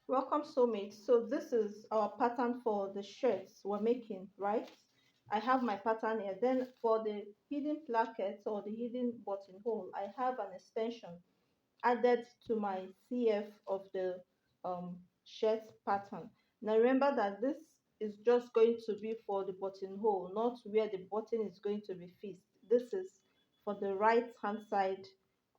Welcome, soulmates. So this is our pattern for the shirts we're making, right? I have my pattern here. Then for the hidden plackets or the hidden buttonhole, I have an extension added to my CF of the shirt pattern. Now remember that this is just going to be for the buttonhole, not where the button is going to be fixed. This is for the right hand side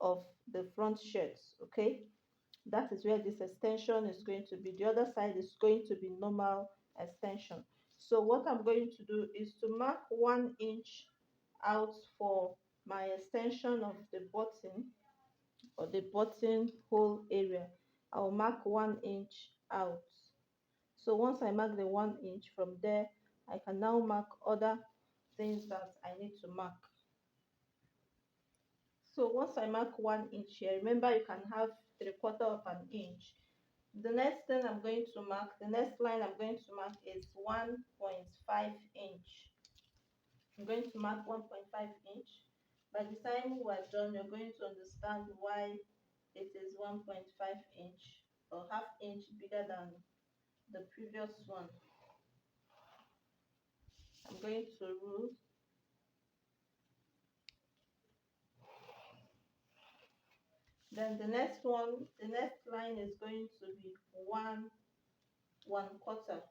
of the front shirts, okay? That is where this extension is going to be. The other side is going to be normal extension. So what I'm going to do is to mark 1 inch out for my extension of the button or the button hole area. I'll mark 1 inch out. So once I mark the 1 inch, from there I can now mark other things that I need to mark. So once I mark 1 inch here, remember you can have 3/4 of an inch. The next thing I'm going to mark, the next line I'm going to mark is 1.5 inch. I'm going to mark 1.5 inch. By the time we're done, you're going to understand why it is 1.5 inch or half inch bigger than the previous one. I'm going to rule. Then the next one, the next line is going to be one quarter.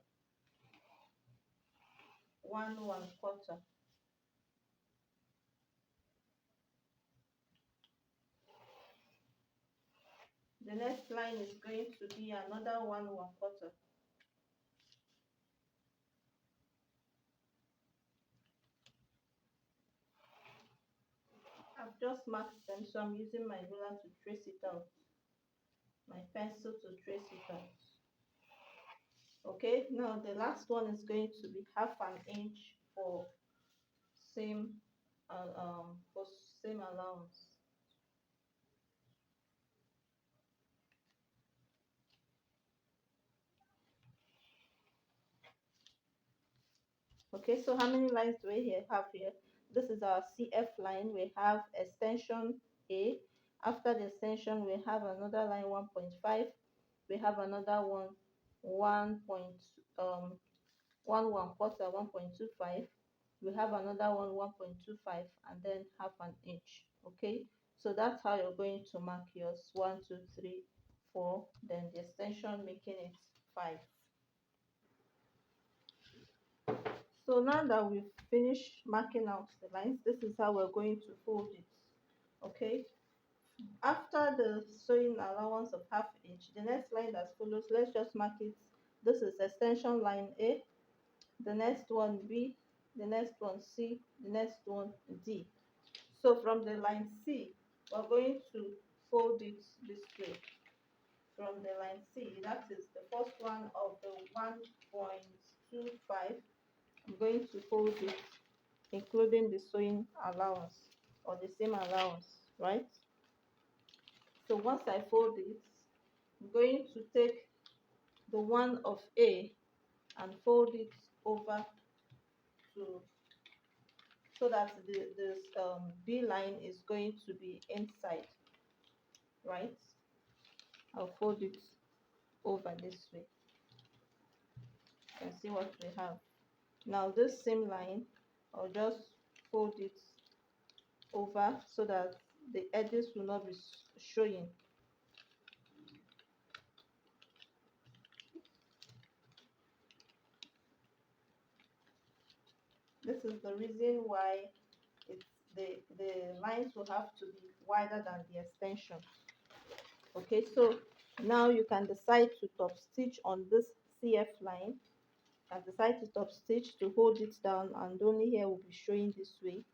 One quarter. The next line is going to be another one quarter. I've just marked them, so I'm using my ruler to trace it out, my pencil to trace it out. Okay, now the last one is going to be half an inch for same for same allowance. Okay, so how many lines do we have here? This is our CF line. We have extension A. After the extension, we have another line 1.5. We have another one 1. 1 1/4, 1.25. We have another one 1.25, and then half an inch. Okay, so that's how you're going to mark yours. 1 2 3 4, then the extension making it 5. So now that we've finished marking out the lines, this is how we're going to fold it. Okay, after the sewing allowance of half inch, the next line that follows, let's just mark it. This is extension line A, the next one B, the next one C, the next one D. So from the line C, we're going to fold it this way. From the line C, that is the first one of the 1.25, I'm going to fold it including the sewing allowance or the same allowance, right? So once I fold it, I'm going to take the one of A and fold it over to, so that the B line is going to be inside, right? I'll fold it over this way. You can see what we have. Now this same line, I'll just fold it over so that the edges will not be showing. This is the reason why the lines will have to be wider than the extension. Okay, so now you can decide to top stitch on this CF line and decide to top stitch to hold it down, and only here will be showing this way.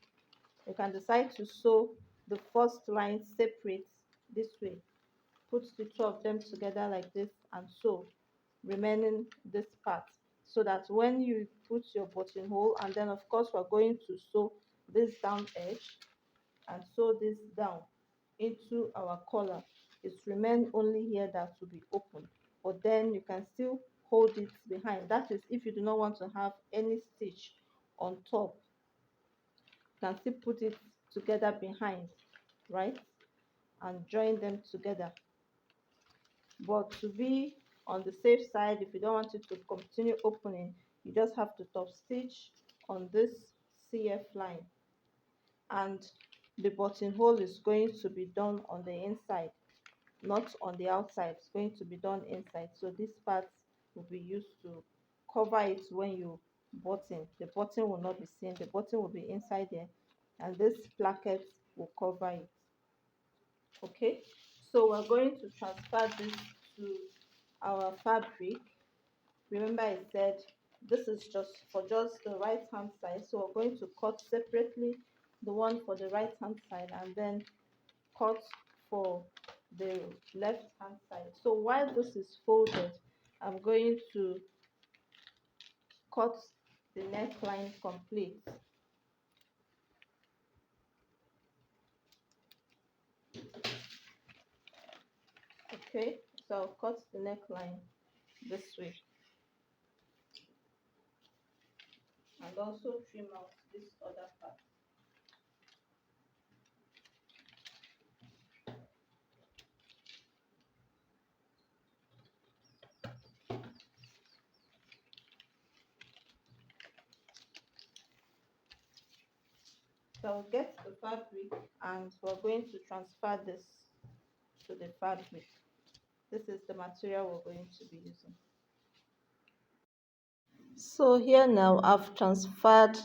You can decide to sew the first line separate this way, put the two of them together like this and sew remaining this part, so that when you put your buttonhole, and then of course we're going to sew this down edge and sew this down into our collar, it remain only here that will be open, but then you can still hold it behind. That is if you do not want to have any stitch on top, you can still put it together behind, right, and join them together. But to be on the safe side, if you don't want it to continue opening, you just have to top stitch on this CF line, and the buttonhole is going to be done on the inside, not on the outside. It's going to be done inside. So this part will be used to cover it when you button. The button will not be seen, the button will be inside there, and this placket will cover it. Okay, so we're going to transfer this to our fabric. Remember I said this is just for just the right hand side, so we're going to cut separately the one for the right hand side and then cut for the left hand side. So while this is folded, I'm going to cut the neckline complete. Okay, so I'll cut the neckline this way and also trim out this other part. So I'll get the fabric and we're going to transfer this to the fabric. This is the material we're going to be using. So here now I've transferred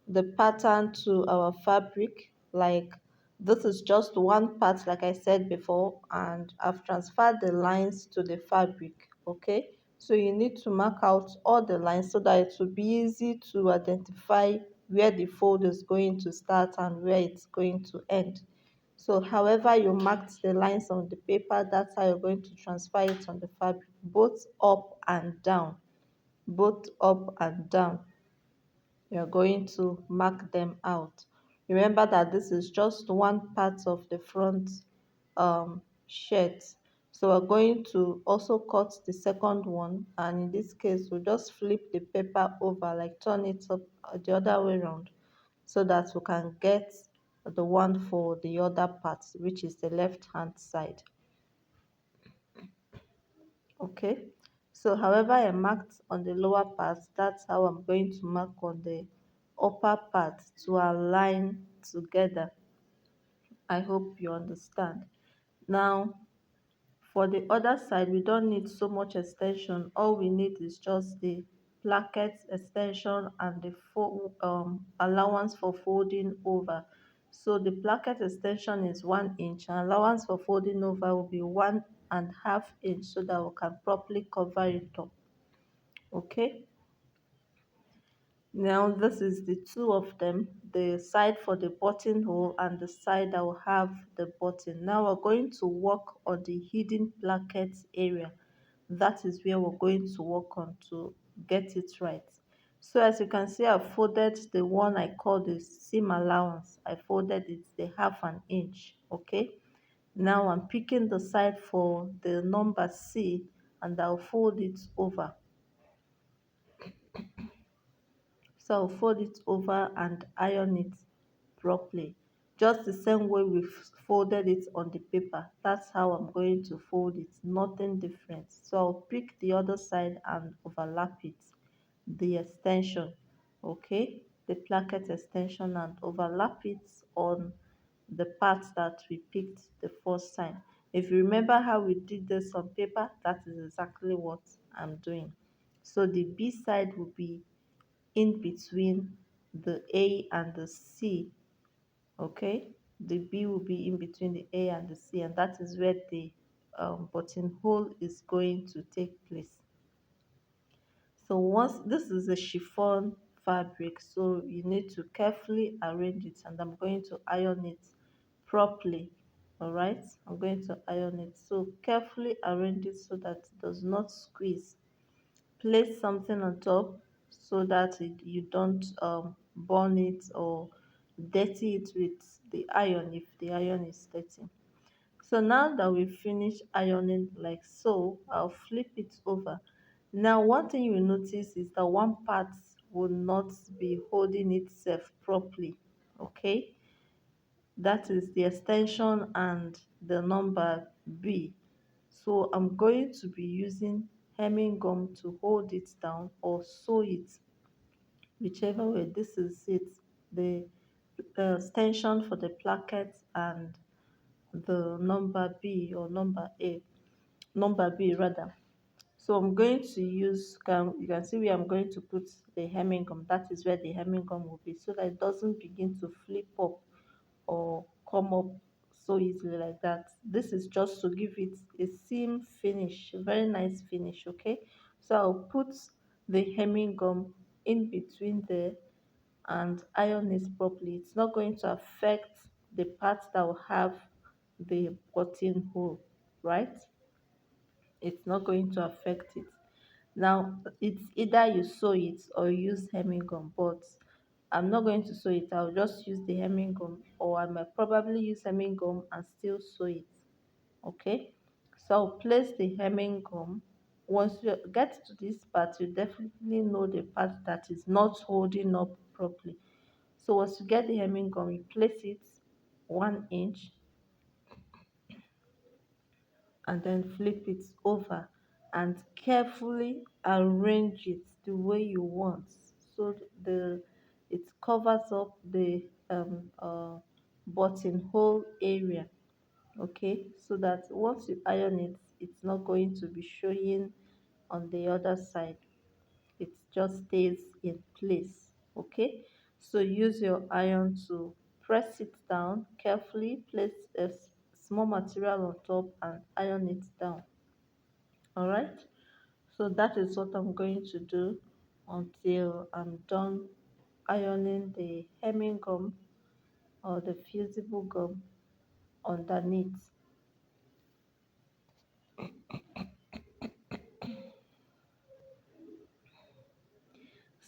the pattern to our fabric. Like, this is just one part like I said before, and I've transferred the lines to the fabric. Okay, so you need to mark out all the lines so that it will be easy to identify where the fold is going to start and where it's going to end. So however you marked the lines on the paper, that's how you're going to transfer it on the fabric, both up and down, both up and down. You're going to mark them out. Remember that this is just one part of the front shirt. So we're going to also cut the second one, and in this case we'll just flip the paper over, like turn it up the other way around, so that we can get the one for the other part, which is the left hand side. Okay, so however I marked on the lower part, that's how I'm going to mark on the upper part to align together. I hope you understand. Now, for the other side, we don't need so much extension. All we need is just the placket extension and the allowance for folding over. So the placket extension is 1 inch, and allowance for folding over will be 1.5 inch, so that we can properly cover it up. Okay, now this is the two of them, the side for the buttonhole and the side that will have the button. Now we're going to work on the hidden placket area. That is where we're going to work on to get it right. So as you can see, I've folded the one I call the seam allowance. I folded it the 1/2 inch. Okay, now I'm picking the side for the number C, and I'll fold it over. So I'll fold it over and iron it properly, just the same way we've folded it on the paper. That's how I'm going to fold it, nothing different. So I'll pick the other side and overlap it, the extension, okay, the placket extension, and overlap it on the part that we picked the first time. If you remember how we did this on paper, that is exactly what I'm doing. So the B side will be in between the A and the C. Okay, the B will be in between the A and the C, and that is where the buttonhole is going to take place. So once this is a chiffon fabric, so you need to carefully arrange it, and I'm going to iron it properly. All right, I'm going to iron it, so carefully arrange it so that it does not squeeze. Place something on top so that you don't burn it or dirty it with the iron if the iron is dirty. So now that we finish ironing like so, I'll flip it over. Now one thing you will notice is that one part will not be holding itself properly. Okay, that is the extension and the number B. So I'm going to be using hemming gum to hold it down or sew it, whichever way. This is it, the extension for the placket and the number B or number A, number B rather. So I'm going to use, you can see where I'm going to put the hemming gum. That is where the hemming gum will be so that it doesn't begin to flip up or come up so easily like that. This is just to give it a seam finish, a very nice finish, okay? So I'll put the hemming gum in between there and iron it properly. It's not going to affect the part that will have the buttonhole, right? It's not going to affect it. Now, it's either you sew it or you use hemming gum, but I'm not going to sew it. I'll just use the hemming gum, or I might probably use hemming gum and still sew it. Okay, so I'll place the hemming gum. Once you get to this part, you definitely know the part that is not holding up properly. So once you get the hemming gum, you place it 1 inch and then flip it over and carefully arrange it the way you want, so the it covers up the buttonhole area, okay, so that once you iron it, it's not going to be showing on the other side. It just stays in place, okay. So use your iron to press it down carefully, place small material on top and iron it down. All right, so that is what I'm going to do until I'm done ironing the hemming gum or the fusible gum underneath.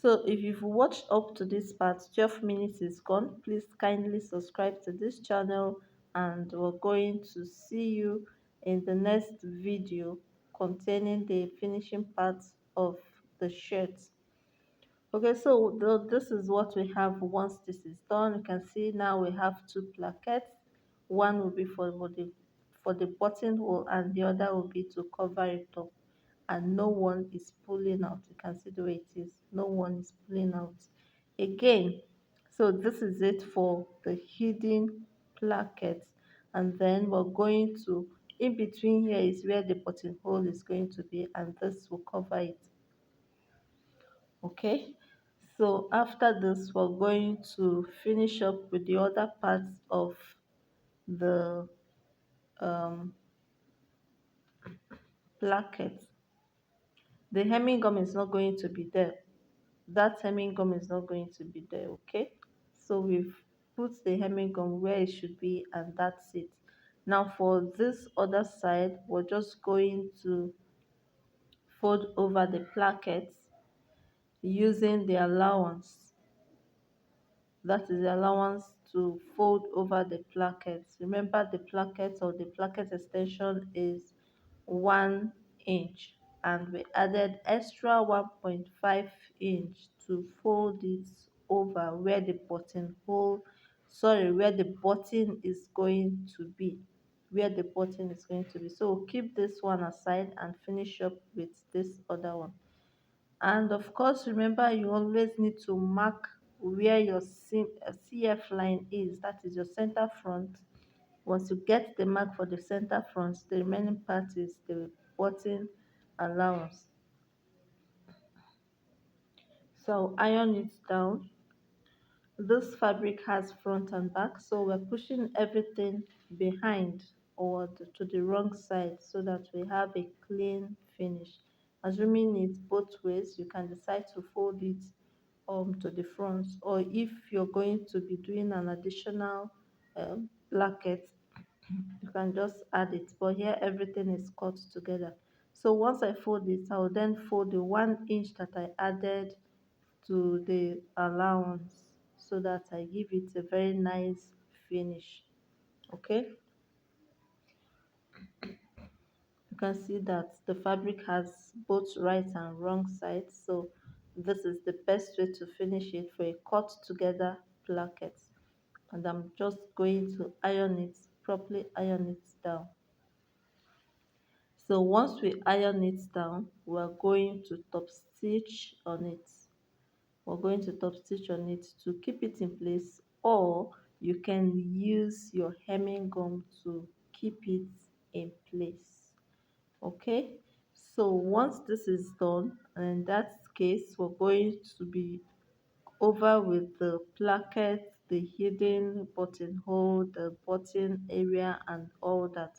So if you've watched up to this part, 12 minutes is gone. Please kindly subscribe to this channel and we're going to see you in the next video containing the finishing part of the shirt. Okay, so this is what we have once this is done. You can see now we have two plackets. One will be for the buttonhole and the other will be to cover it up. And no one is pulling out. You can see the way it is. No one is pulling out. Again, so this is it for the hidden placket. And then we're going to, in between here is where the buttonhole is going to be, and this will cover it. Okay, so after this we're going to finish up with the other parts of the um, placket. The hemming gum is not going to be there. That hemming gum is not going to be there, okay. So we've put the hemming gum where it should be and that's it. Now for this other side, we're just going to fold over the plackets using the allowance, that is the allowance to fold over the plackets. Remember the placket or the placket extension is 1 inch and we added extra 1.5 inch to fold it over where the buttonhole, sorry, where the button is going to be, where the button is going to be. So we'll keep this one aside and finish up with this other one. And of course, remember you always need to mark where your CF line is, that is your center front. Once you get the mark for the center front, the remaining part is the button allowance. So iron it down. This fabric has front and back, so we're pushing everything behind or to the wrong side so that we have a clean finish. Assuming it's both ways, you can decide to fold it to the front, or if you're going to be doing an additional placket, you can just add it, but here everything is cut together. So once I fold it, I'll then fold the 1 inch that I added to the allowance so that I give it a very nice finish. Okay, you can see that the fabric has both right and wrong sides, so this is the best way to finish it for a cut together placket. And I'm just going to iron it properly, iron it down. So once we iron it down, we're going to top stitch on it. We're going to top stitch on it to keep it in place, or you can use your hemming gum to keep it in place. Okay, so once this is done, and in that case, we're going to be over with the placket, the hidden buttonhole, the button area, and all that.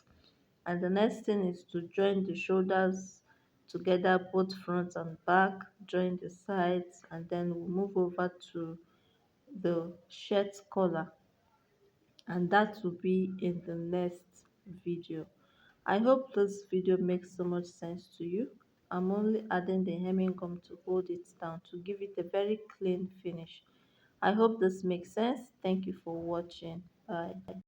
And the next thing is to join the shoulders together, both front and back, join the sides, and then we'll move over to the shirt collar, and that will be in the next video. I hope this video makes so much sense to you. I'm only adding the hemming gum to hold it down to give it a very clean finish. I hope this makes sense. Thank you for watching. Bye.